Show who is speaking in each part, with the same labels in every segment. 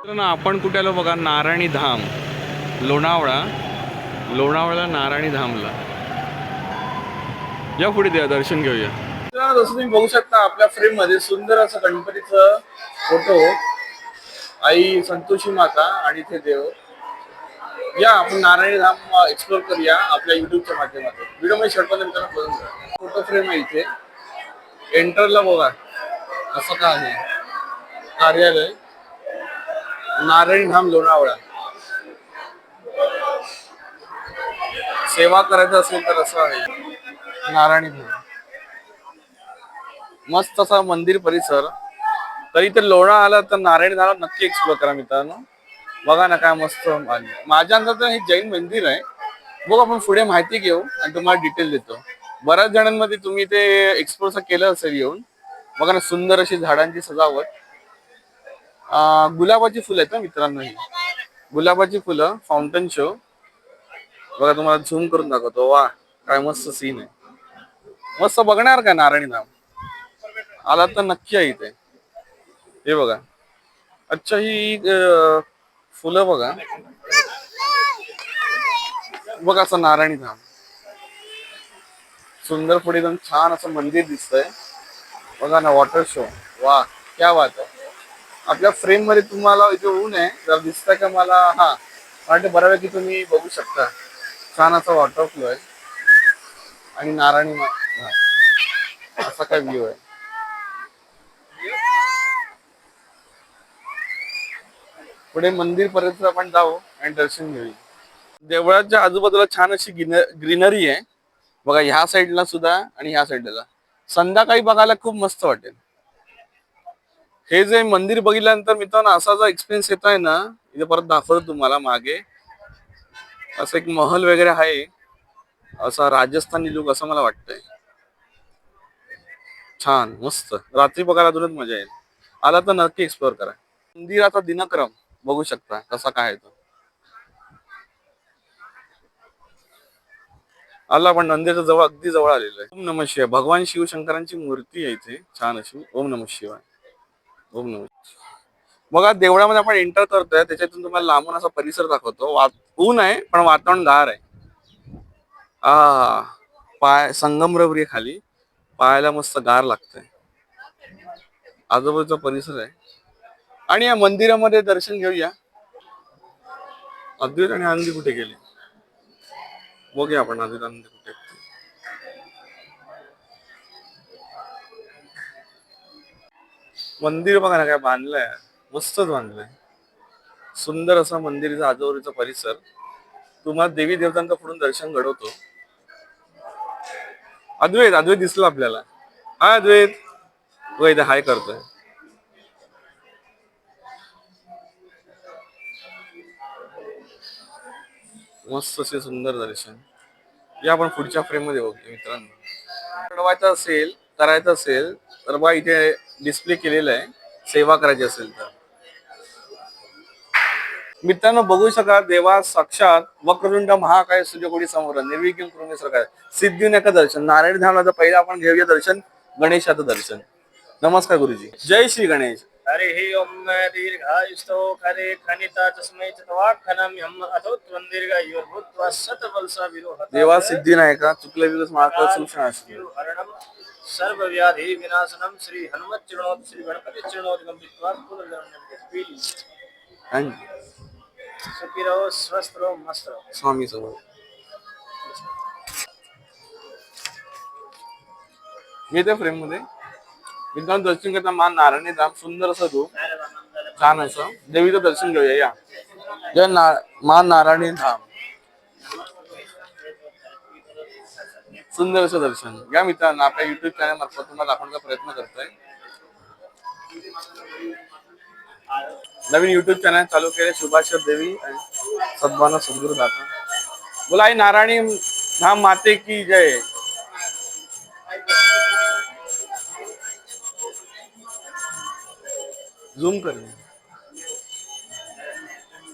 Speaker 1: तर ना आपण कुठे आलो बघा, नारायणी धाम, लोणावळा. लोणावळा नारायणी धामला या, पुढे द्या दर्शन घेऊया. जसं तुम्ही बघू शकता आपल्या फ्रेम मध्ये सुंदर असं गणपतीचं फोटो, आई संतोषी माता आणि इथे देव. या आपण नारायणी धाम एक्सप्लोर करूया आपल्या युट्यूबच्या माध्यमातून. व्हिडिओ मध्ये शर्टमध्ये मित्रांनो बघून घ्या. फोटो फ्रेम आहे इथे. एंटरला बघा असं का आहे, कार्यालय नारायणी धाम लोणावळा. सेवा करायचं असेल तर असं आहे नारायणी धाम. मस्त असा मंदिर परिसर. तरी ते लोणा आला तर नारायणी धाम नक्की एक्सप्लोर करा मित्रांनो. बघा ना काय मस्त. माझ्या अंदाजात हे जैन मंदिर आहे. बघ आपण पुढे माहिती घेऊ आणि तुम्हाला डिटेल देतो. बऱ्याच जणांमध्ये तुम्ही ते एक्सप्लोर केलं असेल येऊन. बघा ना सुंदर अशी झाडांची सजावट. गुलाबाची फुलं आहेत ना मित्रांनो, ही गुलाबाची फुलं. फाउंटन शो बघा, तुम्हाला झूम करून दाखवतो. वा काय मस्त सीन आहे. मस्त बघणार का नारायणी धाम आला तर नक्की आहे इथे. हे बघा. अच्छा ही फुलं बघा. बघा असं नारायणी धाम सुंदर. पुढे एकदम छान असं मंदिर दिसतंय. बघा ना वॉटर शो. वा क्या बात आहे. आपल्या फ्रेम मध्ये तुम्हाला इथे ऊन आहे जर दिसतंय का मला. हा वाटते बऱ्यापैकी तुम्ही बघू शकता. छान असा वॉटर फ्लो आहे आणि नारायणी असा काय व्ह्यू आहे. पुढे मंदिर पर्यंत आपण जाऊ आणि दर्शन घेऊ. देवळाच्या आजूबाजूला छान अशी ग्रीनरी आहे बघा, ह्या साईडला सुद्धा आणि ह्या साईडला. संध्याकाळी बघायला खूप मस्त वाटेल. हे जे मंदिर बघितल्यानंतर मित्रांनो असा जो एक्सपिरियन्स येत आहे ना, इथे परत दाखवतो तुम्हाला. मागे असं एक महल वगैरे आहे, असा राजस्थानी लुक असं मला वाटतंय. छान मस्त. रात्री बघायला अजूनच मजा येईल. आला तर नक्की एक्सप्लोर करा. मंदिराचा दिनक्रम बघू शकता कसा काय आहे तो. आला आपण मंदिराच्या जवळ, अगदी जवळ आलेलो आहे. ओम नमः शिवाय. भगवान शिवशंकरांची मूर्ती आहे इथे छान अशी. ओम नमः शिवाय. ओम नमः. बघा देवळामध्ये आपण एंटर करतोय, त्याच्यातून तुम्हाला लांबून असा परिसर दाखवतो. ऊन आहे पण वातावरण गार आहे. पाय संगमरवरी खाली पायाला मस्त गार लागतंय. आजूबाजूचा परिसर आहे आणि या मंदिरामध्ये दर्शन घेऊया. अद्वैत आणि आनंदी कुठे गेले बघूया आपण. अद्वैत आनंदी कुठे. मंदिर बघा ना काय बांधलंय, मस्तच बांधलंय. सुंदर असा मंदिराचा आजूबाजूचा परिसर. तुम्हाला देवी देवतांचं पुढून दर्शन घडवतो. अद्वैत अद्वैत दिसला आपल्याला. हा अद्वैत. तो इथे हाय करतोय. मस्त असे सुंदर दर्शन. या आपण पुढच्या फ्रेम मध्ये बघूया मित्रांनो. घडवायचं असेल, करायचं असेल तर बघा इथे डिस्प्ले केलेलं आहे. सेवा करायची असेल तर मित्रांनो बघू शका. देवा साक्षात वक्रतुंड महाकाय सूर्यकोटी समोर निर्विघ्न करून सरकार सिद्धिविनायक दर्शन. नारायण धामला पहिलं आपण घेऊया दर्शन गणेशाचं दर्शन. नमस्कार गुरुजी. जय श्री गणेश.
Speaker 2: हरे हे ओम दीर्घायुष्टो करे खनिता तस्मै चतवाक्षरम हम अथो त्वं दीर्घायुर्भूत्वा शतवल्सा विरोहता.
Speaker 1: देवा सिद्धिविनायका चुकले विगस महाकाय सूक्ष्म
Speaker 2: हरणम सर्व व्याधि विनाशनम श्री हनुमत चरणोत श्री गणपति चरणोत गंभित्वा पुनर्जन्म सुखी रहो, स्वस्थ रहो, मस्त रहो.
Speaker 1: स्वामी समोर मी त्या फ्रेम मध्ये मित्रांनो दर्शन करता मान नारायणी धाम. सुंदर असं रूप, छान असं देवीचं दर्शन घेऊया. या जय मान नारायणी धाम. सुंदर असं दर्शन या मित्रांनो आपल्या युट्यूब चॅनल मार्फत तुम्हाला दाखवण्याचा प्रयत्न करतोय. नवीन युट्यूब चॅनल चालू केले शुभाशर देवी आणि सद्भावना सद्गुरु दाता. बोला आई नारायणी धाम माते की जय. झूम कर.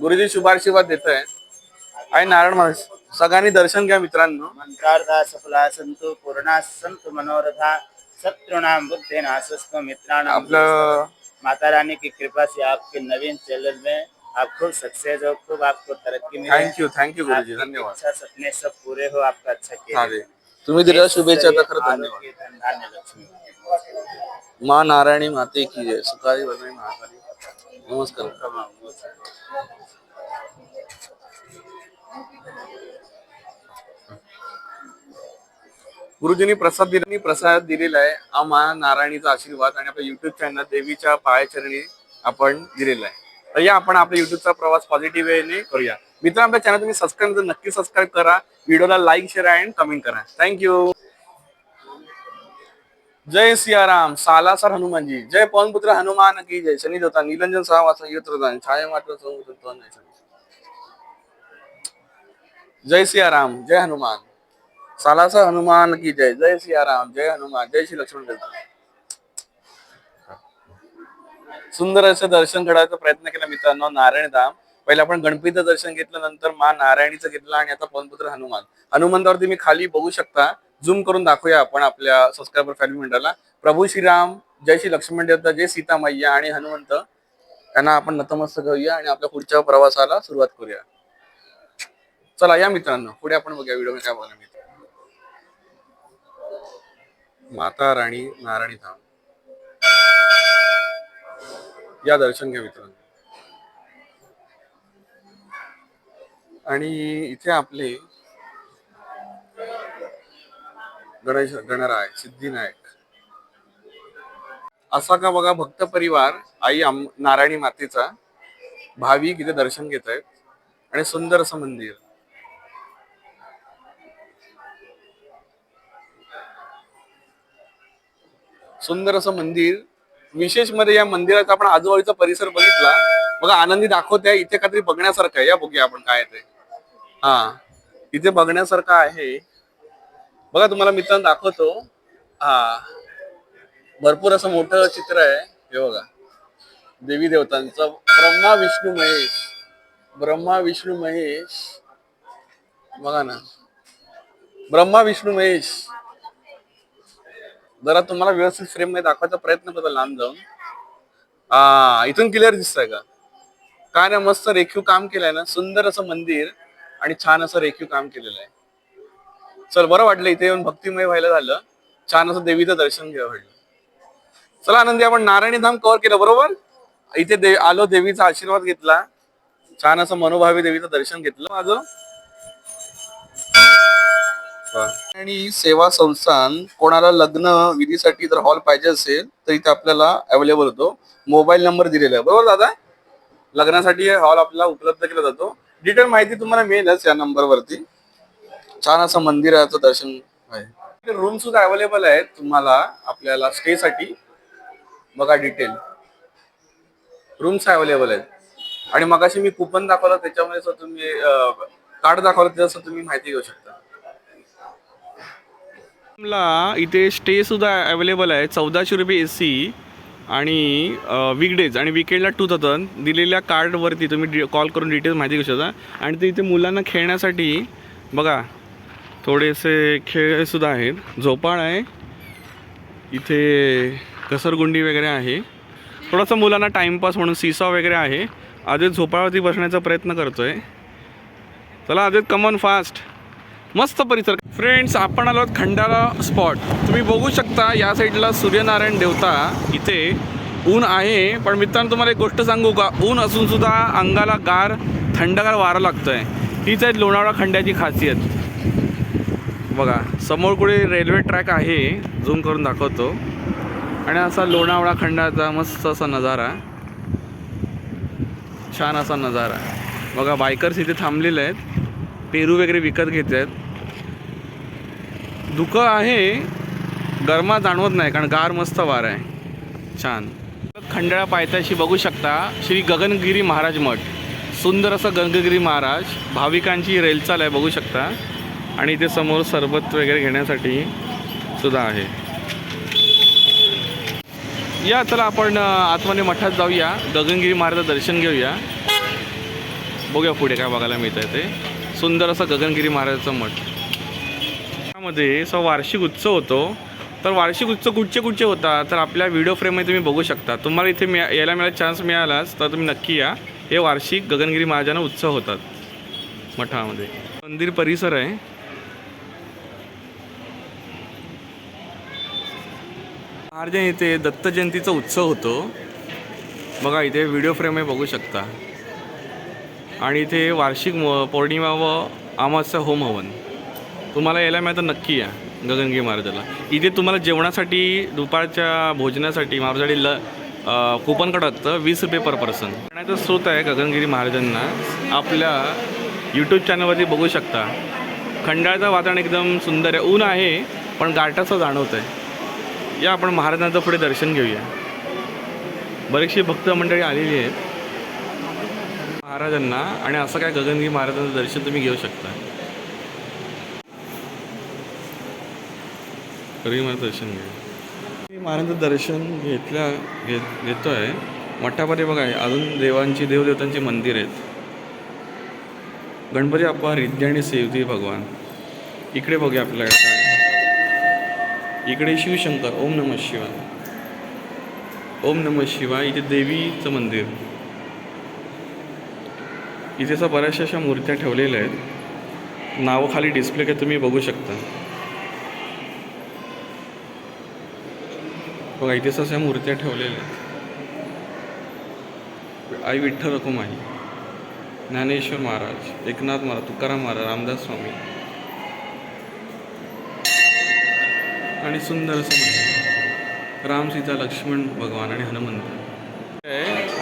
Speaker 1: गुरुजी शुभाशीर्वाद देत आहे. आई नारायण माणूस सगळ्यांनी दर्शन घ्या मित्रांनो.
Speaker 2: मंत्रार्था सफला संतो पूर्णा संतो मनोरथा शत्रूणां बुद्धेना सस्व मित्राणां.
Speaker 1: आपलं
Speaker 3: माता रानी की कृपा से आपके नवीन चैनल में आप खूब सक्सेस हो, खूब आपको तरक्की मिले।
Speaker 1: थँक्यू गुरुजी,
Speaker 3: आपकी
Speaker 1: धन्यवाद.
Speaker 3: इच्छा सपने सब पूरे हो, आपका अच्छा
Speaker 1: हा
Speaker 3: खेल
Speaker 1: रे तुम्ही दिलेल्या शुभेच्छा तर खरं धन्यवाद.
Speaker 3: आरोग्य धन धान्य लक्ष्मी।
Speaker 1: माँ नारायणी माते की जय. सुखारी वरदाई महाकाली. नमस्कार. गुरुजींनी प्रसाद दिलेला आहे. हा माँ नारायणीचा आशीर्वाद आणि आपल्या युट्यूब चॅनल देवीच्या पायाचरणी आपण दिलेला आहे. तर या आपण आपल्या युट्यूबचा प्रवास पॉझिटिव्ह वेने करूया. मित्रांनो, आपल्या चॅनल तुम्ही सबस्क्राईब नक्की सबस्क्राईब करा. व्हिडिओला लाईक शेअर आणि कमेंट करा. थँक्यू. जय सियाराम. सालासर हनुमानजी जय. पवनपुत्र हनुमान की जय. शनी देवता नीलंजन सहा वाचा यत्रदान छाया मात्र जय सियाराम. जय हनुमान. सालासर हनुमान की जय. जय सियाराम. जय हनुमान. जय श्री लक्ष्मण देवता. सुंदर असं दर्शन घडायचा प्रयत्न केला मित्रांनो. नारायण धाम पहिले आपण गणपतीचं दर्शन घेतलं, नंतर माँ नारायणीचं घेतलं आणि आता पवनपुत्र हनुमंतावरती मी खाली बघू शकता. झूम करून दाखवूया आपण आपल्या सबस्क्रायबर फॅमिली मेंबरला. प्रभू श्रीराम, जय श्री लक्ष्मण देवता, जय सीता मैया आणि हनुमंत यांना आपण नतमस्तक करूया आणि आपल्या पुढच्या प्रवासाला सुरुवात करूया. चला या मित्रांनो, पुढे आपण बघूया व्हिडिओ काय बघायला मिळतं. माता राणी नारायणी धाम या दर्शन घ्या मित्रांनो. आणि इथे आपले गणराय सिद्धिनायक असा का बघा भक्त परिवार आई नारायणी मातेचा भाविक इथे दर्शन घेत आहेत. आणि सुंदर असं मंदिर. सुंदर असं मंदिर. विशेष मध्ये या मंदिराचा आपण आजूबाजूचा परिसर बघितला बघा. आनंदी दाखवते इथे काहीतरी बघण्यासारखं आहे. या बघूया आपण काय ते. हा इथे बघण्यासारखं आहे बघा. तुम्हाला मित्रांनो दाखवतो. हा भरपूर असं मोठं चित्र आहे. हे बघा देवी देवतांचं. ब्रह्मा विष्णू महेश. ब्रह्मा विष्णू महेश बघा ना. ब्रह्मा विष्णू महेश. जरा तुम्हाला व्यवस्थित फ्रेम मध्ये दाखवायचा प्रयत्न करतो लांब जाऊन. इथून क्लिअर दिसतंय का? काय ना मस्त रेखीव काम केलंय ना. सुंदर असं मंदिर आणि छान असं रेखीव काम केलेलं आहे. चल बरं वाटलं इथे येऊन भक्तिमय व्हायला झालं. छान असं देवीचं दर्शन घ्यावं वाटलं. चला आनंदी आपण नारायणी धाम कव्हर केलं बरोबर. इथे आलो, देवीचा आशीर्वाद घेतला, छान असं मनोभावी देवीचं दर्शन घेतलं माझं. आणि सेवा संस्थान कोणाला लग्न विधीसाठी जर हॉल पाहिजे असेल तर इथे आपल्याला अवेलेबल होतो. मोबाईल नंबर दिलेला आहे बरोबर दादा. लग्नासाठी हॉल आपल्याला उपलब्ध केला जातो. डिटेल माहिती तुम्हाला मिळेलच या नंबरवरती. छान असं मंदिराचं दर्शन आहे. रूम सुद्धा अवेलेबल आहेत तुम्हाला आपल्याला स्टे साठी. बघा डिटेल रूम्स अवेलेबल आहेत. आणि मगाशी मी कुपन दाखवलं त्याच्यामध्ये तुम्ही कार्ड दाखवलं त्याचं तुम्ही माहिती घेऊ शकता. इथे स्टे सुद्धा अवेलेबल आहे. 1400 रुपये AC आणि वीकडेज आणि वीकेंडला 2000 दिलेल्या कार्डवरती तुम्ही कॉल करून डिटेल्स माहिती घेऊ शकता. आणि ते इथे मुलांना खेळण्यासाठी बघा थोडेसे खेळ सुद्धा आहेत. झोपाळ आहे इथे, घसरगुंडी वगैरे आहे. थोडासा मुलांना टाइमपास म्हणून सीसॉ वगैरे आहे. आधी झोपाळवरती बसण्याचा प्रयत्न करतोय. चला आधी कमॉन फास्ट. मस्त परिसर. फ्रेंड्स आपण आलो खंडाळा स्पॉट. तुम्ही बघू शकता या साईडला सूर्यनारायण देवता. इथे ऊन आहे पण मित्रांनो तुम्हाला एक गोष्ट सांगू का. ऊन असून सुद्धा अंगाला गार थंडगार वारा लागतोय. हीच आहे लोणावळा खंड्याची खासियत. बघा समोर कुठे रेल्वे ट्रॅक आहे. झूम करून दाखवतो. आणि असा लोणावळा खंडाचा मस्त असा नजारा, छान असा नजारा. बघा बायकर्स इथे थांबलेले आहेत. पेरू वगैरे विकत घेत आहेत. धुकं आहे, गरमा जाणवत नाही कारण गार मस्त वारा आहे. छान. खंडाळा पायथ्याशी बघू शकता श्री गगनगिरी महाराज मठ. सुंदर असं गगनगिरी महाराज भाविकांची रेलचाल आहे बघू शकता. आणि इथे समोर सरबत वगैरे घेण्यासाठी सुद्धा आहे. या चला आपण आतमध्ये मठात जाऊया. गगनगिरी महाराजाचं दर्शन घेऊया. बघूया पुढे काय बघायला मिळतं आहे ते. सुंदर असं गगनगिरी महाराजाचं मठ. त्यामध्ये वार्षिक उत्सव होतो तर वार्षिक उत्सव कुठचे होता तर आपल्या व्हिडिओ फ्रेममध्ये तुम्ही बघू शकता. तुम्हाला इथे यायला मिळाला चान्स मिळालाच तर तुम्ही नक्की या. हे वार्षिक गगनगिरी महाराजांना उत्सव होतात मठामध्ये. मंदिर परिसर आहे. महाराज इथे दत्त जयंतीचा उत्सव होतो बघा. इथे व्हिडिओ फ्रेम आहे बघू शकता. आणि इथे वार्षिक पौर्णिमा व अमावस्या होम हवन. तुम्हाला यायला मिळतं नक्की या गगनगिरी महाराजाला. इथे तुम्हाला जेवणासाठी दुपारच्या भोजनासाठी महाराजांनी कुपन काढतं 20 रुपये पर पर्सन. पाण्याचा स्रोत आहे गगनगिरी महाराजांना आपल्या यूट्यूब चॅनलवरती बघू शकता. खंडाळचं वातावरण एकदम सुंदर आहे. ऊन आहे पण गारठाचं जाणवत आहे. या आपण महाराजांचं पुढे दर्शन घेऊया. बरीचशी भक्त मंडळी आलेली आहेत महाराजांना. आणि असं काय गगनगिरी महाराजांचं दर्शन तुम्ही घेऊ शकता. दर्शन घ्या. महाराजांचं दर्शन घेतो आहे. मठामध्ये बघा अजून देवदेवतांची मंदिर आहेत. गणपती बाप्पा, रिद्धी आणि सेवती भगवान. इकडे बघूया आपल्याला काय. इकडे शिवशंकर. ओम नमः शिवाय. ओम नमः शिवाय. इथे देवीचं मंदिर. इथे बऱ्याचशा अशा मूर्त्या ठेवलेल्या आहेत. नावं खाली डिस्प्ले काय तुम्ही बघू शकता बघा. इथे अशा मूर्त्या ठेवलेल्या आहेत. आई विठ्ठल रखुमाई, ज्ञानेश्वर महाराज, एकनाथ महाराज, तुकाराम महाराज, रामदास स्वामी आणि सुंदर असं मंदिर. राम, सीता, लक्ष्मण भगवान आणि हनुमंत.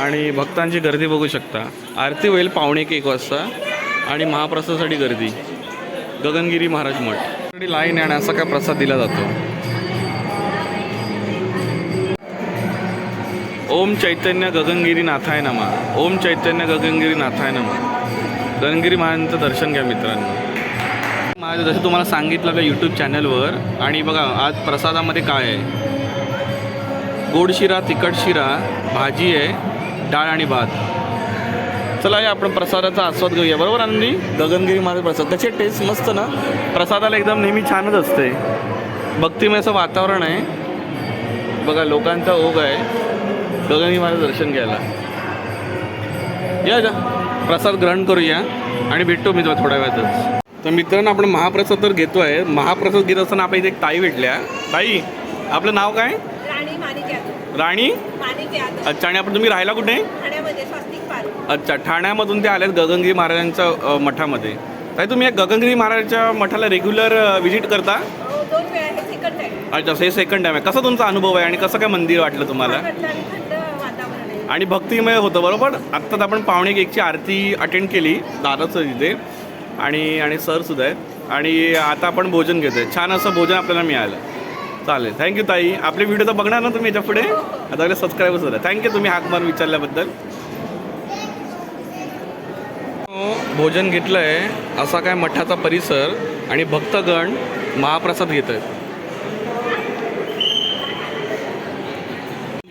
Speaker 1: आणि भक्तांची गर्दी बघू शकता. आरती होईल 1:45 वाजता आणि महाप्रसादासाठी गर्दी. गगनगिरी महाराज मठ लाईन आहे आणि असा काय प्रसाद दिला जातो. ओम चैतन्य गगनगिरी नाथाय नमः. ओम चैतन्य गगनगिरी नाथाय नमः. गगनगिरी महाराजांचं दर्शन घ्या मित्रांनो. माझं जसं तुम्हाला सांगितलं आपल्या यूट्यूब चॅनलवर. आणि बघा आज प्रसादामध्ये काय आहे. गोड शिरा, तिखट शिरा, भाजी आहे, डाळ आणि भात. चला या आपण प्रसादाचा आस्वाद घेऊया. बरोबर आनंदी. गगनगिरी महाराज प्रसाद कसे टेस्ट मस्त ना. प्रसादाला एकदम नेहमी छानच असते. भक्तिमय असं वातावरण आहे बघा. लोकांचा ओघ आहे गगनगिरी महाराज दर्शन घ्यायला. या प्रसाद ग्रहण करूया आणि भेटतो मी थोड्या वेळातच. तर मित्रांनो आपण महाप्रसाद तर घेतो आहे. महाप्रसाद घेत असताना आपल्या इथे एक ताई भेटल्या. ताई आपलं नाव काय. राणी. अच्छा. आणि आपण तुम्ही राहायला कुठे. अच्छा. ठाण्यामधून ते आल्यात गगनगिरी महाराजांच्या मठामध्ये. ताई तुम्ही या गगनगिरी महाराजांच्या मठाला रेग्युलर व्हिजिट करता. अच्छा. हे सेकंड टाईम आहे. कसा तुमचा अनुभव आहे आणि कसं काय मंदिर वाटलं तुम्हाला. आणि भक्तिमय होतं बरोबर. आत्ताच आपण 1:45ची आरती अटेंड केली दादाचं तिथे. आणि सरसुद्धा आहेत. आणि आता आपण भोजन घेतो आहे. छान असं भोजन आपल्याला मिळालं. चालेल. थँक्यू ताई. आपले व्हिडिओ तर बघणार ना तुम्ही याच्या पुढे. आता आपले सबस्क्राईबर्स होता. थँक्यू तुम्ही हाक मारून विचारल्याबद्दल. भोजन घेतलं आहे. असा काय मठाचा परिसर आणि भक्तगण महाप्रसाद घेत आहेत.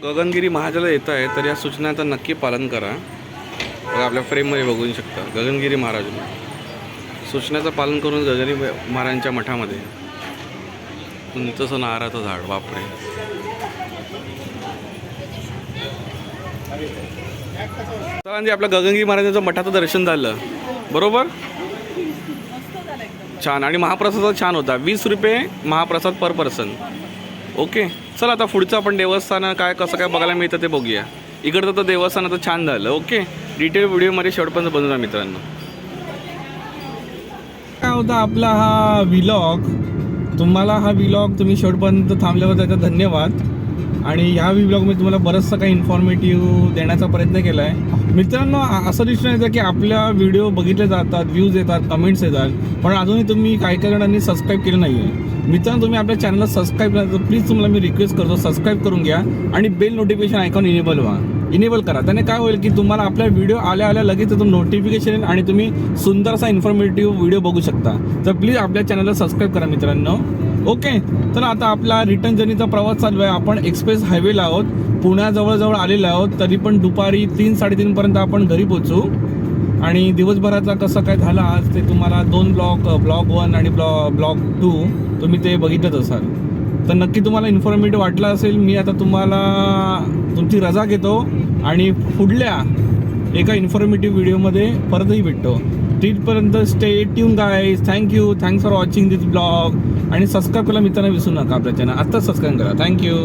Speaker 1: गगनगिरी महाराजाला येत आहे तर या सूचनांचं नक्की पालन करा. आपल्या फ्रेममध्ये बघू शकता गगनगिरी महाराज सूचनाचं पालन करून गगनगिरी महाराजांच्या मठामध्ये. उंच नारळाचं झाड. बापरे. तर आपल्या गगनगिरी महाराजांचं मठाचं दर्शन झालं बरोबर. छान. आणि महाप्रसाद छान होता. 20 रुपये महाप्रसाद पर पर्सन. ओके. चला आता पुढचं आपण देवस्थान काय कसं काय बघायला मिळतं ते बघूया. इकडचं तर देवस्थानाचं छान झालं. ओके. डिटेल व्हिडिओमध्ये शेवटपर्यंत बनवूया मित्रांनो. काय होता आपला हा व्लॉग. तुम्हाला हा व्लॉग तुम्ही शेवटपर्यंत थांबल्यावर त्याचा धन्यवाद. आणि ह्या व्लॉगमध्ये तुम्हाला बरंचसं काही इन्फॉर्मेटिव्ह देण्याचा प्रयत्न केला आहे मित्रांनो. असं दिसून येतं की आपल्या व्हिडिओ बघितले जातात, व्ह्यूज येतात, कमेंट्स येतात, पण अजूनही तुम्ही काही जणांनी सबस्क्राईब केलं नाही आहे. मित्रांनो तुम्ही आपल्या चॅनलला सबस्क्राईब केलं तर प्लीज तुम्हाला मी रिक्वेस्ट करतो सबस्क्राईब करून घ्या आणि बेल नोटिफिकेशन आयकॉन इनेबल करा. त्याने काय होईल की तुम्हाला आपल्या व्हिडिओ आल्या लगेच त्याचं नोटिफिकेशन येईल आणि तुम्ही सुंदर असा इन्फॉर्मेटिव्ह व्हिडिओ बघू शकता. तर प्लीज आपल्या चॅनलला सबस्क्राईब करा मित्रांनो. ओके. तर आता आपला रिटर्न जर्नीचा प्रवास चालू आहे. आपण एक्सप्रेस हायवेला आहोत. पुण्याजवळ आलेलो आहोत. तरी पण दुपारी 3-3:30पर्यंत आपण घरी पोहोचू. आणि दिवसभराचा कसं काय झाला आज ते तुम्हाला 2 ब्लॉग 1 आणि ब्लॉग 2 तुम्ही ते बघितलंच असाल. तर नक्की तुम्हाला इन्फॉर्मेटिव्ह वाटलं असेल. मी आता तुम्हाला तुमची रजा घेतो आणि पुढल्या एका इन्फॉर्मेटिव्ह व्हिडिओमध्ये परतही भेटतो. तिथपर्यंत stay tune guys. Thanks for watching this blog आणि सबस्क्राईब करायला मित्रांनो विसरू नका आपल्या चॅनल. आत्ताच सबस्क्राईब करा. थँक्यू.